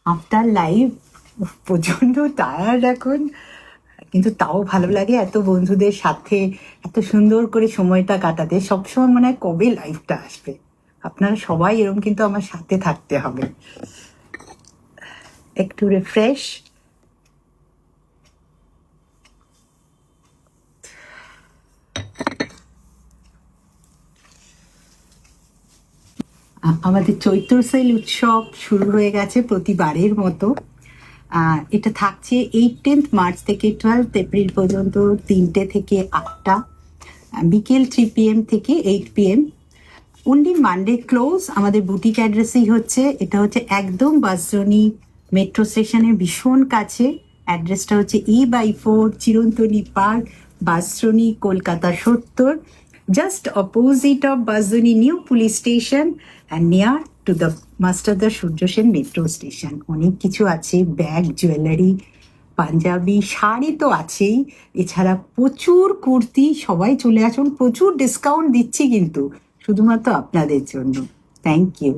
After life প্রচণ্ড tired এখন, কিন্তু তাও ভালো লাগে এত বন্ধুদের সাথে এত সুন্দর করে সময়টা কাটাতে। সবসময় মনে হয় কবে লাইফটা আসবে। আপনারা সবাই এরকম কিন্তু আমার সাথে থাকতে হবে। একটু রিফ্রেশ। আমাদের চৈত্র সেল উৎসব শুরু হয়ে গেছে প্রতিবারের মতো। এটা থাকছে 10th মার্চ থেকে 12th এপ্রিল পর্যন্ত, 3টে থেকে 8টা, বিকেল 3 PM থেকে 8 PM। Only Monday close. আমাদের বুটিক অ্যাড্রেসেই হচ্ছে, এটা হচ্ছে একদম বাসজনি মেট্রো স্টেশনের ভীষণ কাছে। অ্যাড্রেসটা হচ্ছে E/4 Chirantani park, Bansdroni, Kolkata 70, just opposite of Bansdroni new police station and near to the Masterda Surya Sen metro station. অনেক কিছু আছে, ব্যাগ, জুয়েলারি, পাঞ্জাবি, শাড়ি তো আছেই, এছাড়া প্রচুর কুর্তি। সবাই চলে আসুন, প্রচুর ডিসকাউন্ট দিচ্ছি কিন্তু শুধুমাত্র আপনাদের জন্য। Thank you.